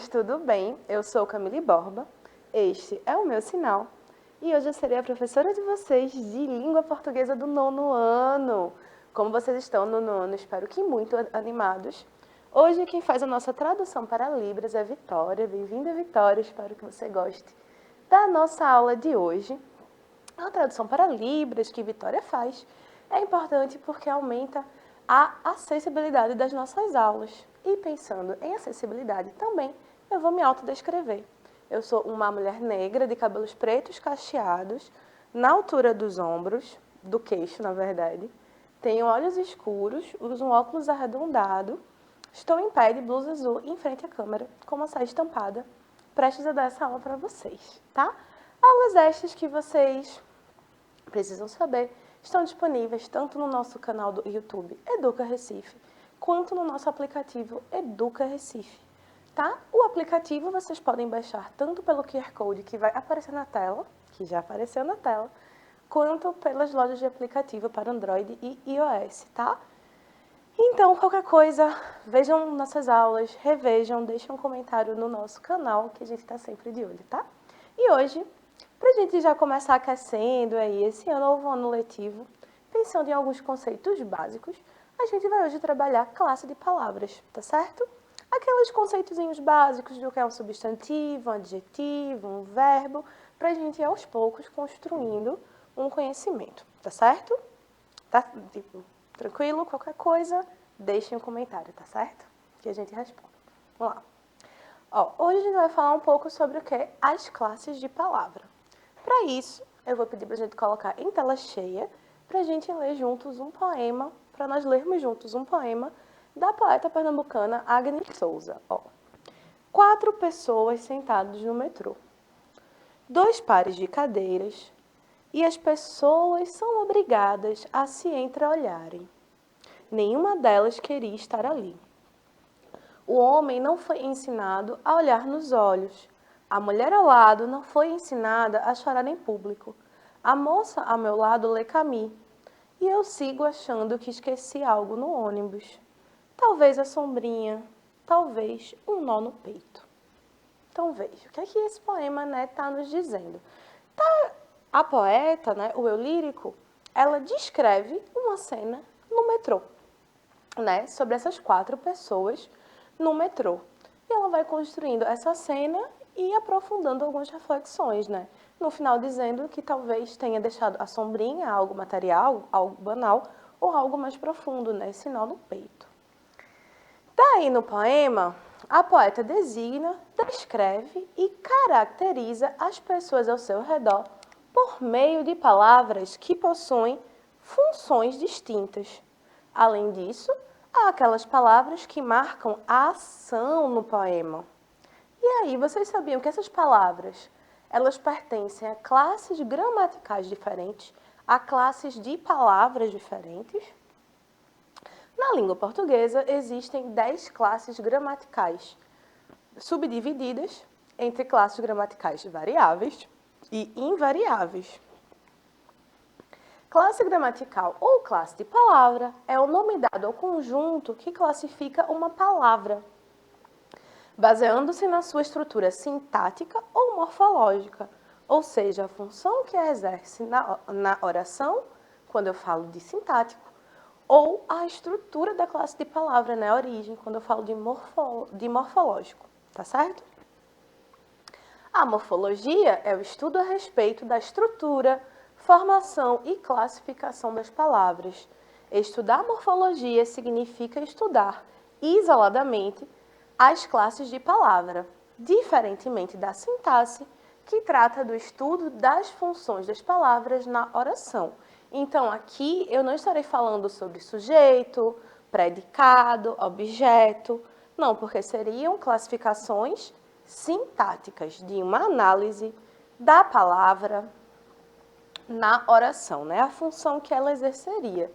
meninos, tudo bem? Eu sou Camille Borba, este é o meu sinal e hoje eu serei a professora de vocês de língua portuguesa do 9º ano. Como vocês estão no 9º ano, espero que muito animados. Hoje quem faz a nossa tradução para Libras é Vitória. Bem-vinda, Vitória, espero que você goste da nossa aula de hoje. A tradução para Libras que Vitória faz é importante porque aumenta a acessibilidade das nossas aulas. E pensando em acessibilidade também, eu vou me autodescrever. Eu sou uma mulher negra de cabelos pretos cacheados, na altura dos ombros, do queixo, na verdade. Tenho olhos escuros, uso um óculos arredondado, estou em pé de blusa azul em frente à câmera, com uma saia estampada, prestes a dar essa aula para vocês, tá? Aulas estas que vocês precisam saber estão disponíveis tanto no nosso canal do YouTube Educa Recife, quanto no nosso aplicativo Educa Recife, tá? O aplicativo vocês podem baixar tanto pelo QR Code que vai aparecer na tela, que já apareceu na tela, quanto pelas lojas de aplicativo para Android e iOS, tá? Então, qualquer coisa, vejam nossas aulas, revejam, deixem um comentário no nosso canal, que a gente está sempre de olho, tá? E hoje, para a gente já começar aquecendo aí esse novo ano letivo, pensando em alguns conceitos básicos, a gente vai hoje trabalhar classe de palavras, tá certo? Aqueles conceitozinhos básicos do que é um substantivo, um adjetivo, um verbo, para a gente ir aos poucos construindo um conhecimento, tá certo? Tá, tipo, tranquilo? Qualquer coisa, deixem um comentário, tá certo? Que a gente responde. Vamos lá. Ó, hoje a gente vai falar um pouco sobre o que é as classes de palavra. Para isso, eu vou pedir para a gente colocar em tela cheia para a gente ler juntos um poema, para nós lermos juntos um poema da poeta pernambucana Agnes Souza. Ó. 4 pessoas sentadas no metrô. 2 pares de cadeiras e as pessoas são obrigadas a se entreolharem. Nenhuma delas queria estar ali. O homem não foi ensinado a olhar nos olhos. A mulher ao lado não foi ensinada a chorar em público. A moça ao meu lado lê Camus. E eu sigo achando que esqueci algo no ônibus. Talvez a sombrinha, talvez um nó no peito. Então veja, o que é que esse poema está nos dizendo? A poeta, o eu lírico, ela descreve uma cena no metrô, sobre essas 4 pessoas no metrô. E ela vai construindo essa cena e aprofundando algumas reflexões, No final dizendo que talvez tenha deixado a sombrinha, algo material, algo banal, ou algo mais profundo, esse nó no peito. Daí no poema, a poeta designa, descreve e caracteriza as pessoas ao seu redor por meio de palavras que possuem funções distintas. Além disso, há aquelas palavras que marcam a ação no poema. E aí, vocês sabiam que essas palavras, elas pertencem a classes gramaticais diferentes, a classes de palavras diferentes? Na língua portuguesa, existem 10 classes gramaticais, subdivididas entre classes gramaticais variáveis e invariáveis. Classe gramatical ou classe de palavra é o nome dado ao conjunto que classifica uma palavra, baseando-se na sua estrutura sintática ou morfológica, ou seja, a função que exerce na oração, quando eu falo de sintático, ou a estrutura da classe de palavra, a origem, quando eu falo de morfológico, tá certo? A morfologia é o estudo a respeito da estrutura, formação e classificação das palavras. Estudar morfologia significa estudar isoladamente as classes de palavra, diferentemente da sintaxe, que trata do estudo das funções das palavras na oração. Então, aqui eu não estarei falando sobre sujeito, predicado, objeto, não, porque seriam classificações sintáticas de uma análise da palavra na oração, a função que ela exerceria.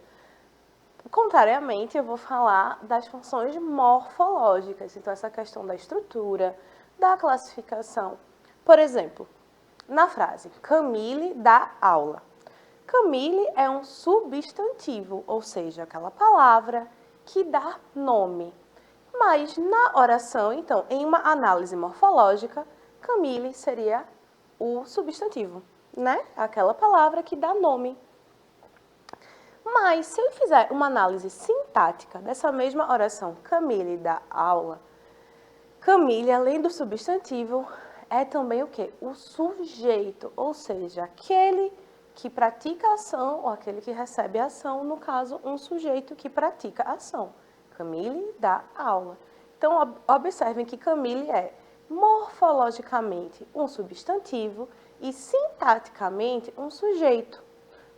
Contrariamente, eu vou falar das funções morfológicas, então essa questão da estrutura, da classificação. Por exemplo, na frase, Camille dá aula. Camille é um substantivo, ou seja, aquela palavra que dá nome. Mas na oração, então, em uma análise morfológica, Camille seria o substantivo, né? Aquela palavra que dá nome. Mas se eu fizer uma análise sintática dessa mesma oração Camille da aula, Camille, além do substantivo, é também o quê? O sujeito, ou seja, aquele que pratica a ação ou aquele que recebe a ação, no caso, um sujeito que pratica a ação. Camille dá aula. Então, observem que Camille é morfologicamente um substantivo e sintaticamente um sujeito,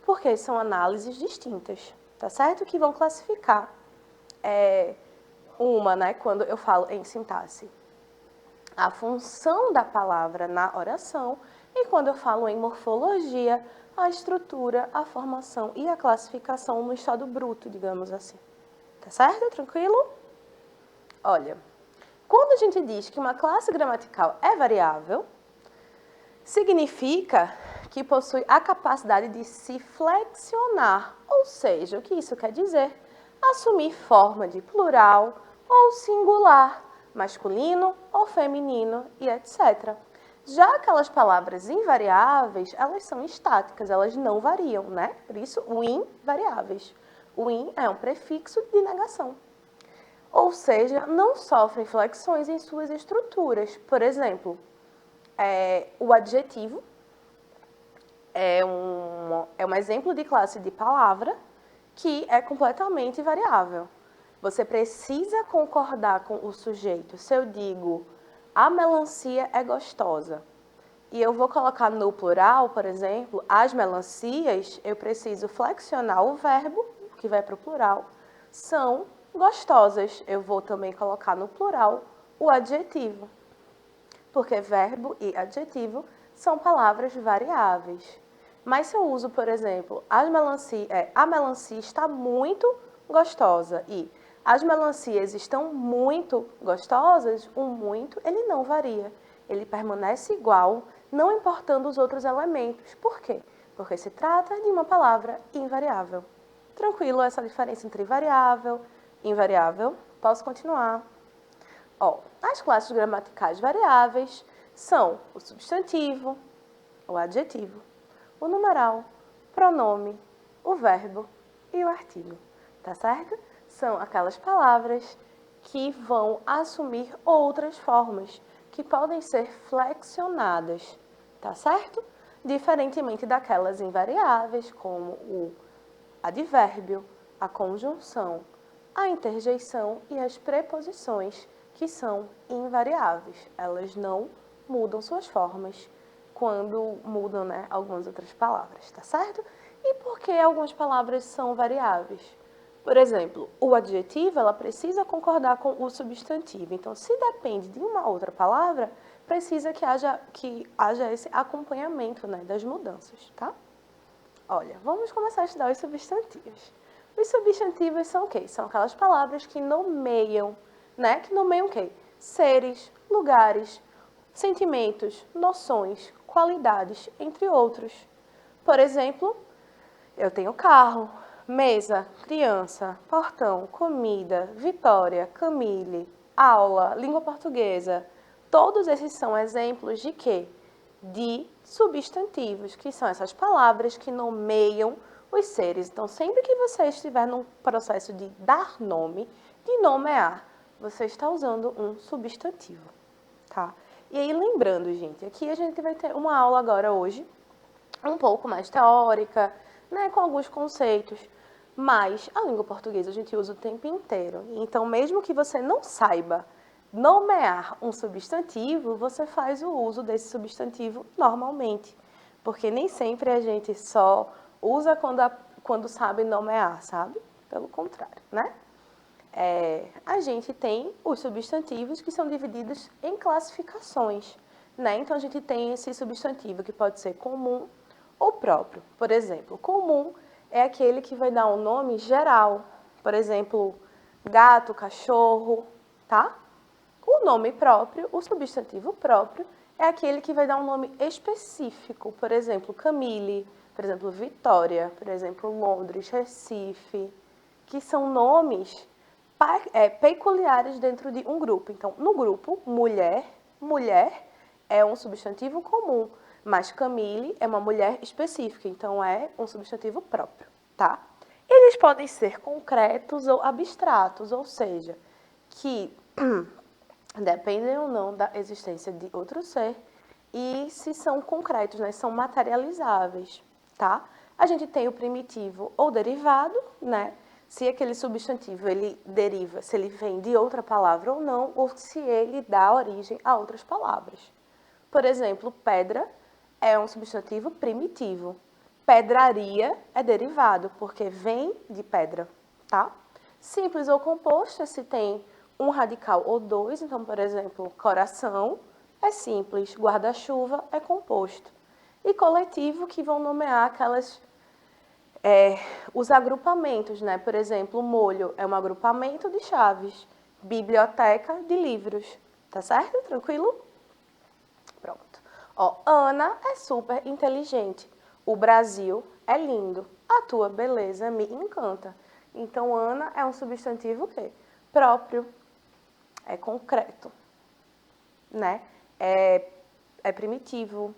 porque são análises distintas, tá certo? Que vão classificar uma, né, quando eu falo em sintaxe, a função da palavra na oração, e quando eu falo em morfologia, a estrutura, a formação e a classificação no estado bruto, digamos assim. Tá certo? Tranquilo? Olha, quando a gente diz que uma classe gramatical é variável, significa que possui a capacidade de se flexionar, ou seja, o que isso quer dizer? Assumir forma de plural ou singular, masculino ou feminino e etc. Já aquelas palavras invariáveis, elas são estáticas, elas não variam, né? Por isso, o invariáveis. O in é um prefixo de negação. Ou seja, não sofrem flexões em suas estruturas. Por exemplo, o adjetivo é um exemplo de classe de palavra que é completamente variável. Você precisa concordar com o sujeito. Se eu digo, a melancia é gostosa, e eu vou colocar no plural, por exemplo, as melancias, eu preciso flexionar o verbo, que vai para o plural, são gostosas. Eu vou também colocar no plural o adjetivo, porque verbo e adjetivo são palavras variáveis. Mas se eu uso, por exemplo, a melancia está muito gostosa e as melancias estão muito gostosas, o muito, ele não varia. Ele permanece igual, não importando os outros elementos. Por quê? Porque se trata de uma palavra invariável. Tranquilo essa diferença entre variável e invariável? Posso continuar? As classes gramaticais variáveis são o substantivo, o adjetivo, o numeral, pronome, o verbo e o artigo, tá certo? São aquelas palavras que vão assumir outras formas, que podem ser flexionadas, tá certo? Diferentemente daquelas invariáveis, como o advérbio, a conjunção, a interjeição e as preposições, que são invariáveis. Elas não mudam suas formas quando mudam, né, algumas outras palavras, tá certo? E por que algumas palavras são variáveis? Por exemplo, o adjetivo, ela precisa concordar com o substantivo. Então, se depende de uma outra palavra, precisa que haja esse acompanhamento, né, das mudanças, tá? Olha, vamos começar a estudar os substantivos. Os substantivos são o quê? São aquelas palavras que nomeiam, né? Que nomeiam o quê? Seres, lugares, sentimentos, noções, qualidades, entre outros. Por exemplo, eu tenho carro, mesa, criança, portão, comida, Vitória, Camille, aula, língua portuguesa. Todos esses são exemplos de quê? De substantivos, que são essas palavras que nomeiam os seres. Então, sempre que você estiver num processo de dar nome, de nomear, você está usando um substantivo, tá? E aí, lembrando, gente, aqui a gente vai ter uma aula agora hoje, um pouco mais teórica, né, com alguns conceitos, mas a língua portuguesa a gente usa o tempo inteiro. Então, mesmo que você não saiba nomear um substantivo, você faz o uso desse substantivo normalmente, porque nem sempre a gente só usa quando sabe nomear, sabe? Pelo contrário, né? A gente tem os substantivos que são divididos em classificações, né? Então, a gente tem esse substantivo que pode ser comum ou próprio. Por exemplo, comum é aquele que vai dar um nome geral. Por exemplo, gato, cachorro, tá? O nome próprio, o substantivo próprio, é aquele que vai dar um nome específico. Por exemplo, Camille, por exemplo, Vitória, por exemplo, Londres, Recife, que são nomes peculiares dentro de um grupo. Então, no grupo, mulher, mulher é um substantivo comum, mas Camille é uma mulher específica, então é um substantivo próprio, tá? Eles podem ser concretos ou abstratos, ou seja, que dependem ou não da existência de outro ser e se são concretos, né? São materializáveis, tá? A gente tem o primitivo ou derivado, né? Se aquele substantivo ele deriva, se ele vem de outra palavra ou não, ou se ele dá origem a outras palavras. Por exemplo, pedra é um substantivo primitivo. Pedraria é derivado, porque vem de pedra, tá? Simples ou composto é se tem um radical ou dois, então, por exemplo, coração é simples, guarda-chuva é composto. E coletivo, que vão nomear os agrupamentos, né? Por exemplo, molho é um agrupamento de chaves, biblioteca de livros, tá certo? Tranquilo? Pronto. Ó, Ana é super inteligente. O Brasil é lindo. A tua beleza me encanta. Então, Ana é um substantivo o quê? Próprio. É concreto. Né? É primitivo.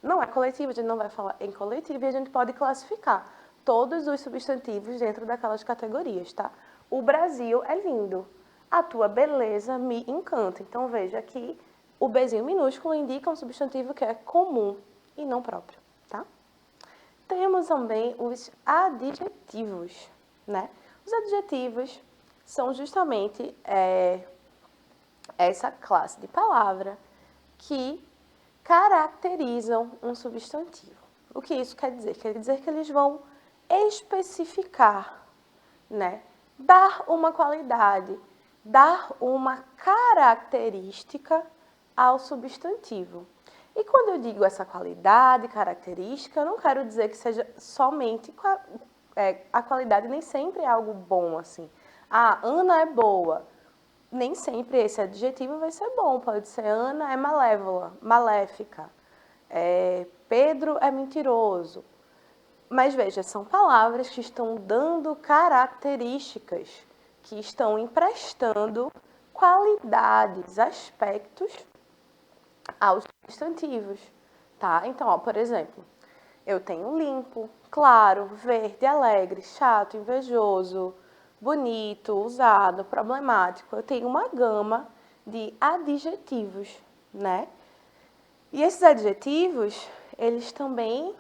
Não é coletivo, a gente não vai falar em coletivo e a gente pode classificar todos os substantivos dentro daquelas categorias, tá? O Brasil é lindo. A tua beleza me encanta. Então, veja que o Bzinho minúsculo indica um substantivo que é comum e não próprio, tá? Temos também os adjetivos, né? Os adjetivos são justamente essa classe de palavra que caracterizam um substantivo. O que isso quer dizer? Quer dizer que eles vão especificar, né? Dar uma qualidade, dar uma característica ao substantivo. E quando eu digo essa qualidade, característica, eu não quero dizer que seja somente a qualidade nem sempre é algo bom, assim. Ah, Ana é boa. Nem sempre esse adjetivo vai ser bom. Pode ser Ana é malévola, maléfica. Pedro é mentiroso. Mas veja, são palavras que estão dando características, que estão emprestando qualidades, aspectos aos substantivos, tá? Então, ó, por exemplo, eu tenho limpo, claro, verde, alegre, chato, invejoso, bonito, usado, problemático. Eu tenho uma gama de adjetivos, né? E esses adjetivos, eles também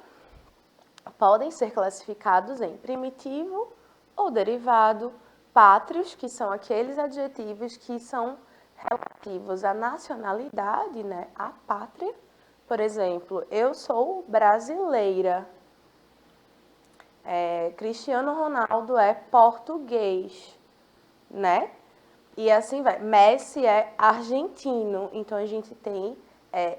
podem ser classificados em primitivo ou derivado, pátrios, que são aqueles adjetivos que são relativos à nacionalidade, né, à pátria. Por exemplo, eu sou brasileira. Cristiano Ronaldo é português, né? E assim vai. Messi é argentino. Então, a gente tem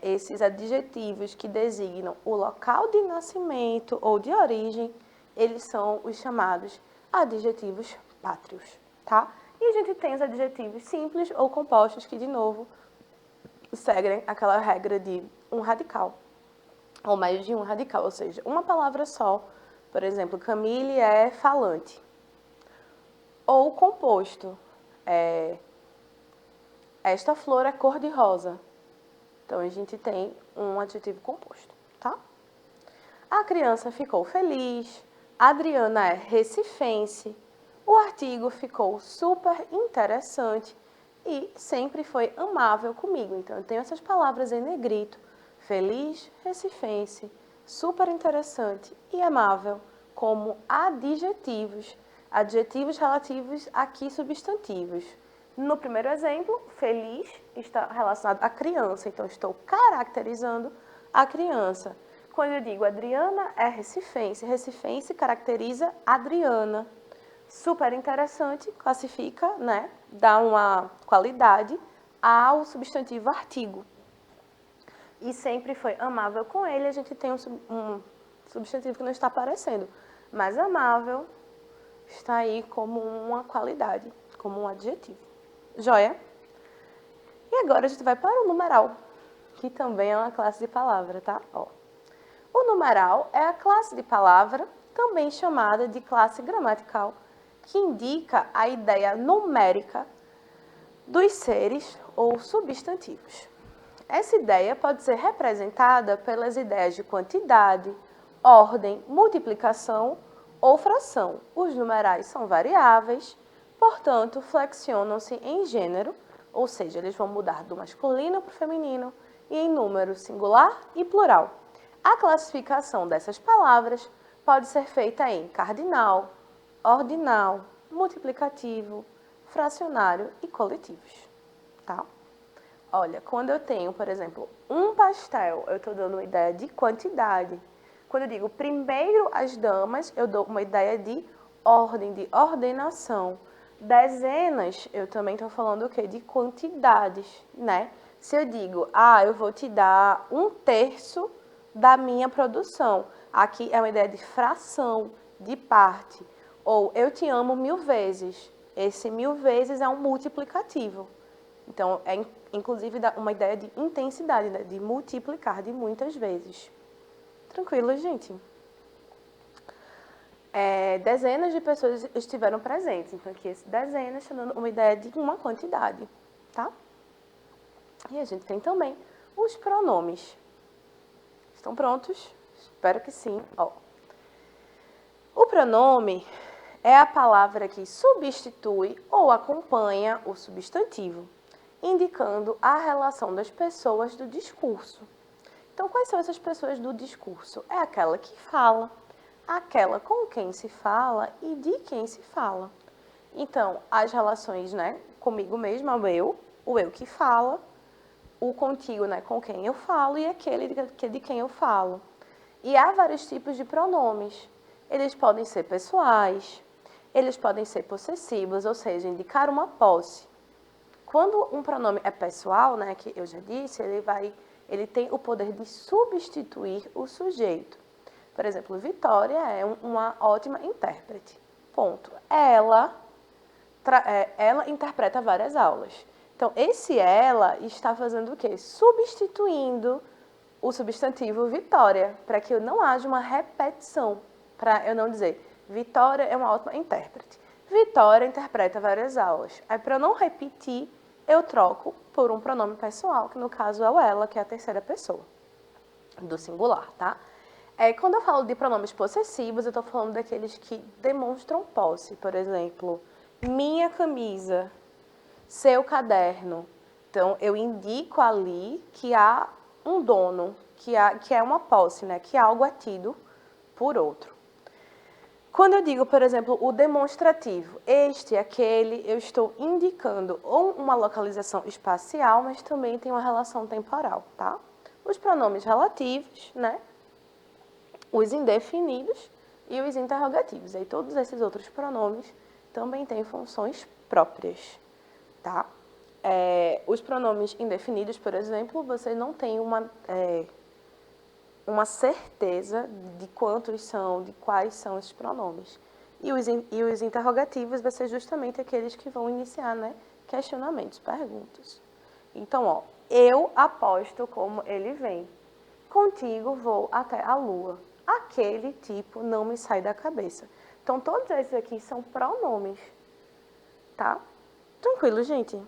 esses adjetivos que designam o local de nascimento ou de origem, eles são os chamados adjetivos pátrios, tá? E a gente tem os adjetivos simples ou compostos que, de novo, seguem aquela regra de um radical, ou mais de um radical, ou seja, uma palavra só. Por exemplo, Camille é falante. Ou composto. Esta flor é cor-de-rosa. Então, a gente tem um adjetivo composto, tá? A criança ficou feliz. A Adriana é recifense. O artigo ficou super interessante e sempre foi amável comigo. Então, eu tenho essas palavras em negrito. Feliz, recifense, super interessante e amável como adjetivos. Adjetivos relativos aqui substantivos. No primeiro exemplo, feliz está relacionado à criança, então estou caracterizando a criança. Quando eu digo Adriana é recifense, recifense caracteriza Adriana. Super interessante, classifica, né, dá uma qualidade ao substantivo artigo. E sempre foi amável com ele, a gente tem um substantivo que não está aparecendo, mas amável está aí como uma qualidade, como um adjetivo. Joia? E agora a gente vai para o numeral, que também é uma classe de palavra, tá? Ó. O numeral é a classe de palavra, também chamada de classe gramatical, que indica a ideia numérica dos seres ou substantivos. Essa ideia pode ser representada pelas ideias de quantidade, ordem, multiplicação ou fração. Os numerais são variáveis, portanto, flexionam-se em gênero, ou seja, eles vão mudar do masculino para o feminino, e em número singular e plural. A classificação dessas palavras pode ser feita em cardinal, ordinal, multiplicativo, fracionário e coletivos. Tá? Olha, quando eu tenho, por exemplo, um pastel, eu estou dando uma ideia de quantidade. Quando eu digo primeiro as damas, eu dou uma ideia de ordem, de ordenação. Dezenas, eu também estou falando o quê? De quantidades, né? Se eu digo, eu vou te dar 1/3 da minha produção. Aqui é uma ideia de fração, de parte. Ou eu te amo 1000 vezes. Esse 1000 vezes é um multiplicativo. Então, é inclusive uma ideia de intensidade, né? De multiplicar de muitas vezes. Tranquilo, gente? Dezenas de pessoas estiveram presentes. Então, aqui, esse dezenas está dando uma ideia de uma quantidade, tá? E a gente tem também os pronomes. Estão prontos? Espero que sim. O pronome é a palavra que substitui ou acompanha o substantivo, indicando a relação das pessoas do discurso. Então, quais são essas pessoas do discurso? É aquela que fala, aquela com quem se fala e de quem se fala. Então, as relações, né, comigo mesma, o eu que fala, o contigo, né, com quem eu falo e aquele de quem eu falo. E há vários tipos de pronomes. Eles podem ser pessoais, eles podem ser possessivos, ou seja, indicar uma posse. Quando um pronome é pessoal, né, que eu já disse, ele tem o poder de substituir o sujeito. Por exemplo, Vitória é uma ótima intérprete. Ponto. Ela interpreta várias aulas. Então, esse ela está fazendo o quê? Substituindo o substantivo Vitória, para que não haja uma repetição, para eu não dizer Vitória é uma ótima intérprete. Vitória interpreta várias aulas. Aí, para eu não repetir, eu troco por um pronome pessoal, que no caso é o ela, que é a terceira pessoa do singular, tá? Quando eu falo de pronomes possessivos, eu estou falando daqueles que demonstram posse. Por exemplo, minha camisa, seu caderno. Então, eu indico ali que há um dono, que é uma posse, né? Que algo é tido por outro. Quando eu digo, por exemplo, o demonstrativo, este, aquele, eu estou indicando ou uma localização espacial, mas também tem uma relação temporal, tá? Os pronomes relativos, né? Os indefinidos e os interrogativos. Aí todos esses outros pronomes também têm funções próprias, tá? Os pronomes indefinidos, por exemplo, você não tem uma certeza de quantos são, de quais são esses pronomes. E os interrogativos vai ser justamente aqueles que vão iniciar, né, questionamentos, perguntas. Então, eu aposto como ele vem. Contigo vou até a lua. Aquele tipo não me sai da cabeça. Então, todos esses aqui são pronomes, tá? Tranquilo, gente?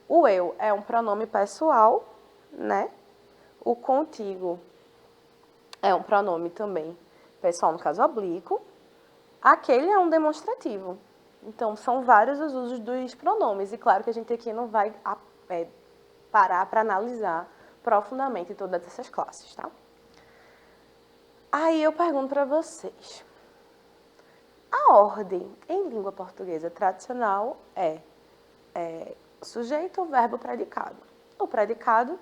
O eu é um pronome pessoal, né? O contigo é um pronome também pessoal, no caso oblíquo. Aquele é um demonstrativo. Então, são vários os usos dos pronomes. E claro que a gente aqui não vai parar para analisar profundamente todas essas classes, tá? Aí eu pergunto para vocês. A ordem em língua portuguesa tradicional é sujeito, verbo, predicado. O predicado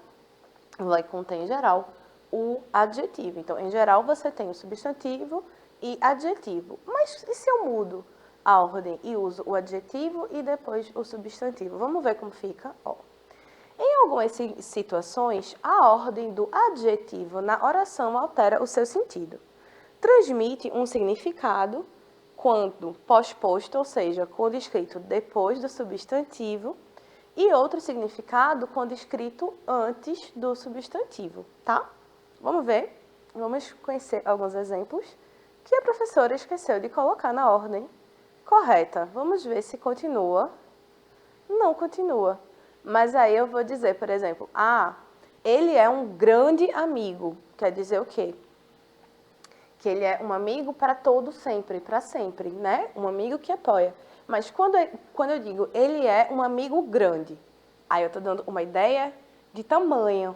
vai conter, em geral, o adjetivo. Então, em geral, você tem o substantivo e adjetivo. Mas e se eu mudo a ordem e uso o adjetivo e depois o substantivo? Vamos ver como fica? Em algumas situações, a ordem do adjetivo na oração altera o seu sentido. Transmite um significado quando pós-posto, ou seja, quando escrito depois do substantivo, e outro significado quando escrito antes do substantivo, tá? Vamos ver? Vamos conhecer alguns exemplos que a professora esqueceu de colocar na ordem correta. Vamos ver se continua. Não continua. Mas aí eu vou dizer, por exemplo, ele é um grande amigo. Quer dizer o quê? Que ele é um amigo para todo sempre, para sempre, né? Um amigo que apoia. Mas quando eu digo ele é um amigo grande, aí eu estou dando uma ideia de tamanho.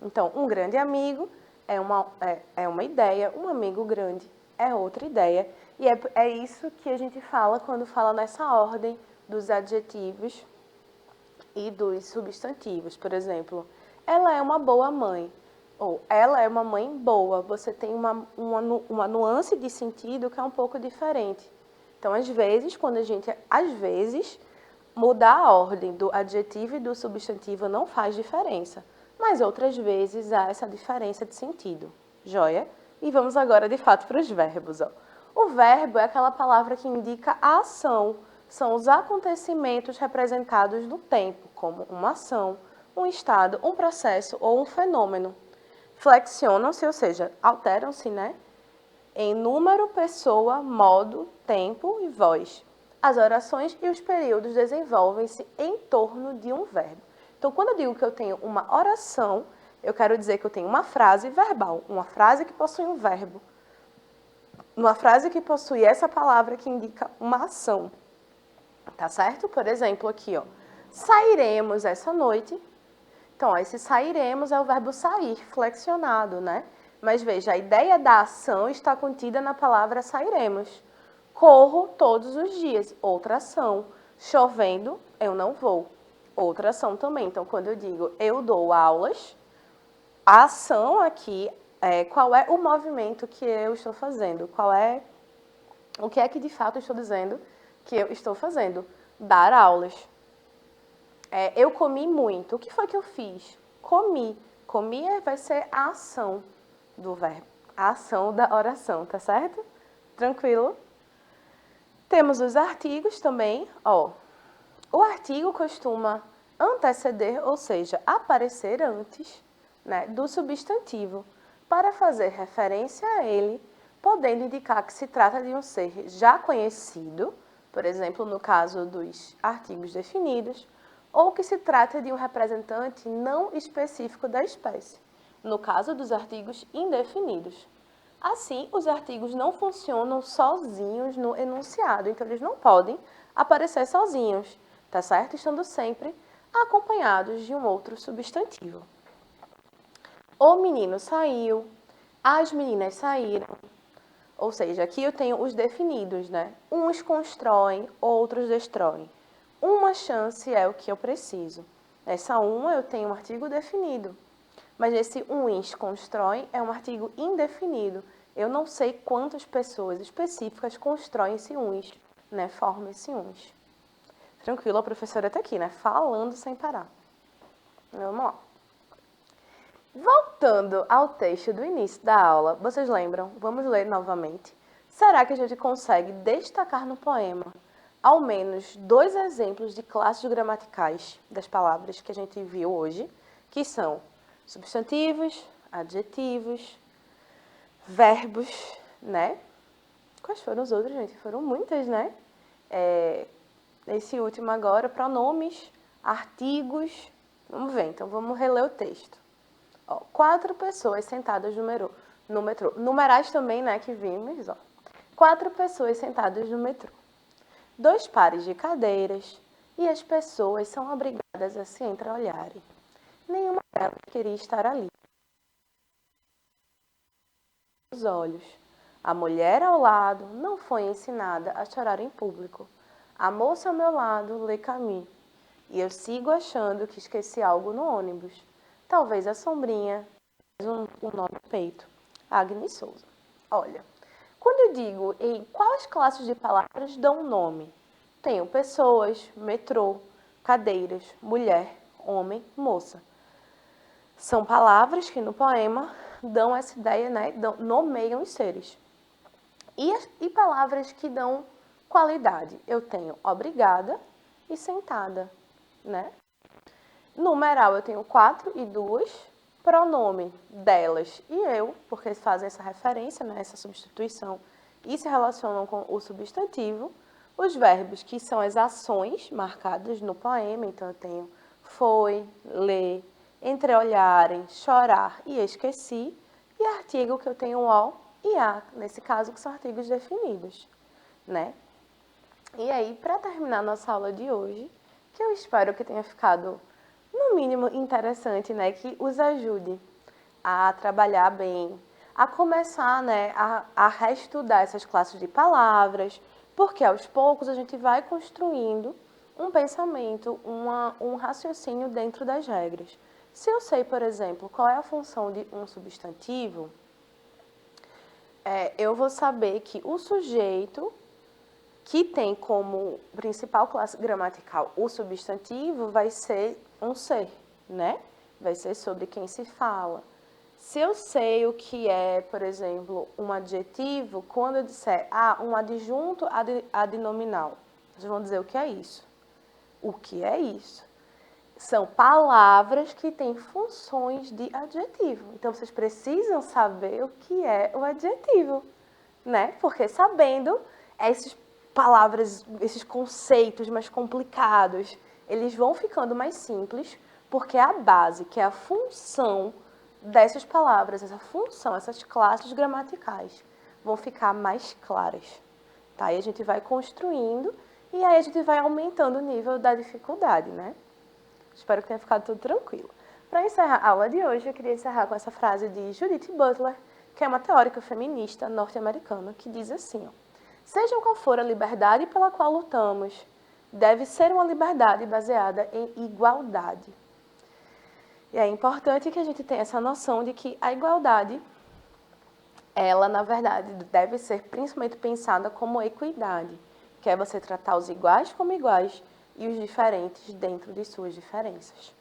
Então, um grande amigo é uma ideia, um amigo grande é outra ideia. E é isso que a gente fala quando fala nessa ordem dos adjetivos e dos substantivos. Por exemplo, ela é uma boa mãe. Ou ela é uma mãe boa. Você tem uma nuance de sentido que é um pouco diferente. Então, às vezes, mudar a ordem do adjetivo e do substantivo não faz diferença. Mas outras vezes há essa diferença de sentido. Joia? E vamos agora, de fato, para os verbos. Ó. O verbo é aquela palavra que indica a ação. São os acontecimentos representados no tempo, como uma ação, um estado, um processo ou um fenômeno. Flexionam-se, ou seja, alteram-se, né? Em número, pessoa, modo, tempo e voz. As orações e os períodos desenvolvem-se em torno de um verbo. Então, quando eu digo que eu tenho uma oração, eu quero dizer que eu tenho uma frase verbal, uma frase que possui um verbo, uma frase que possui essa palavra que indica uma ação. Tá certo? Por exemplo, aqui, ó. Sairemos essa noite. Então, esse sairemos é o verbo sair, flexionado, né? Mas veja, a ideia da ação está contida na palavra sairemos. Corro todos os dias, outra ação. Chovendo, eu não vou, outra ação também. Então, quando eu digo eu dou aulas, a ação aqui qual é o movimento que eu estou fazendo? O que é que de fato eu estou dizendo que eu estou fazendo? Dar aulas. Eu comi muito. O que foi que eu fiz? Comi. Comi vai ser a ação do verbo. A ação da oração, tá certo? Tranquilo? Temos os artigos também. Ó, o artigo costuma anteceder, ou seja, aparecer antes, né, do substantivo, para fazer referência a ele, podendo indicar que se trata de um ser já conhecido, por exemplo, no caso dos artigos definidos, ou que se trata de um representante não específico da espécie, no caso dos artigos indefinidos. Assim, os artigos não funcionam sozinhos no enunciado, então eles não podem aparecer sozinhos, tá certo? Estando sempre acompanhados de um outro substantivo. O menino saiu, as meninas saíram. Ou seja, aqui eu tenho os definidos, né? Uns constroem, outros destroem. Uma chance é o que eu preciso. Nessa uma eu tenho um artigo definido. Mas esse uns constroem é um artigo indefinido. Eu não sei quantas pessoas específicas constroem esse uns, né? Formam esse uns. Tranquilo, a professora está aqui, né? Falando sem parar. Vamos lá. Voltando ao texto do início da aula, vocês lembram? Vamos ler novamente. Será que a gente consegue destacar no poema ao menos 2 exemplos de classes gramaticais das palavras que a gente viu hoje, que são substantivos, adjetivos, verbos, né? Quais foram os outros, gente? Foram muitas, né? Esse último agora, pronomes, artigos. Vamos ver, então vamos reler o texto. 4 pessoas sentadas no metrô. Numerais também, né, que vimos, ó. 4 pessoas sentadas no metrô. 2 pares de cadeiras e as pessoas são obrigadas a se entreolharem. Nenhuma delas queria estar ali. Os olhos. A mulher ao lado não foi ensinada a chorar em público. A moça ao meu lado lê Camus. E eu sigo achando que esqueci algo no ônibus. Talvez a sombrinha, um nó no peito. Agnes Souza. Olha, quando eu digo em quais classes de palavras dão nome, tenho pessoas, metrô, cadeiras, mulher, homem, moça. São palavras que no poema dão essa ideia, né? Nomeiam os seres. E palavras que dão qualidade. Eu tenho obrigada e sentada, né? Numeral eu tenho 4 e 2. Pronome delas e eu, porque eles fazem essa referência, né, essa substituição, e se relacionam com o substantivo. Os verbos, que são as ações marcadas no poema, então eu tenho foi, ler, entreolharem, chorar e esqueci, e artigo que eu tenho o e a, nesse caso que são artigos definidos, né? E aí, para terminar nossa aula de hoje, que eu espero que tenha ficado, no mínimo, interessante, né? Que os ajude a trabalhar bem, a começar, né, a reestudar essas classes de palavras, porque aos poucos a gente vai construindo um pensamento, um raciocínio dentro das regras. Se eu sei, por exemplo, qual é a função de um substantivo, eu vou saber que o sujeito, que tem como principal classe gramatical o substantivo, vai ser um ser, né? Vai ser sobre quem se fala. Se eu sei o que é, por exemplo, um adjetivo, quando eu disser um adjunto adnominal, vocês vão dizer o que é isso. O que é isso? São palavras que têm funções de adjetivo. Então, vocês precisam saber o que é o adjetivo, né? Porque sabendo essas palavras, esses conceitos mais complicados, eles vão ficando mais simples, porque a base, que é a função dessas palavras, essa função, essas classes gramaticais, vão ficar mais claras. Tá? E a gente vai construindo e aí a gente vai aumentando o nível da dificuldade, né? Espero que tenha ficado tudo tranquilo. Para encerrar a aula de hoje, eu queria encerrar com essa frase de Judith Butler, que é uma teórica feminista norte-americana, que diz assim, ó, seja qual for a liberdade pela qual lutamos, deve ser uma liberdade baseada em igualdade. E é importante que a gente tenha essa noção de que a igualdade, ela, na verdade, deve ser principalmente pensada como equidade, que é você tratar os iguais como iguais e os diferentes dentro de suas diferenças.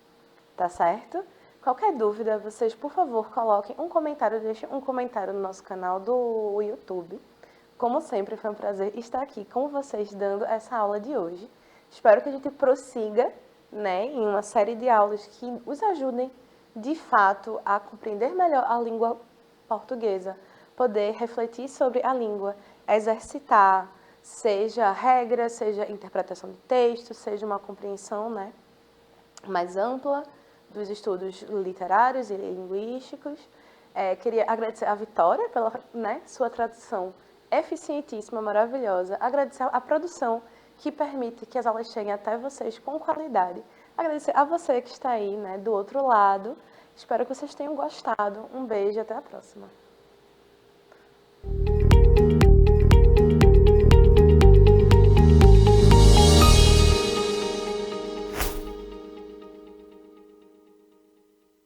Tá certo? Qualquer dúvida, vocês, por favor, coloquem um comentário, deixem um comentário no nosso canal do YouTube. Como sempre, foi um prazer estar aqui com vocês dando essa aula de hoje. Espero que a gente prossiga, né, em uma série de aulas que os ajudem, de fato, a compreender melhor a língua portuguesa, poder refletir sobre a língua, exercitar, seja regra, seja interpretação de texto, seja uma compreensão, né, mais ampla dos estudos literários e linguísticos. Queria agradecer a Vitória pela, né, sua tradução eficientíssima, maravilhosa. Agradecer a produção que permite que as aulas cheguem até vocês com qualidade. Agradecer a você que está aí, né, do outro lado. Espero que vocês tenham gostado. Um beijo e até a próxima.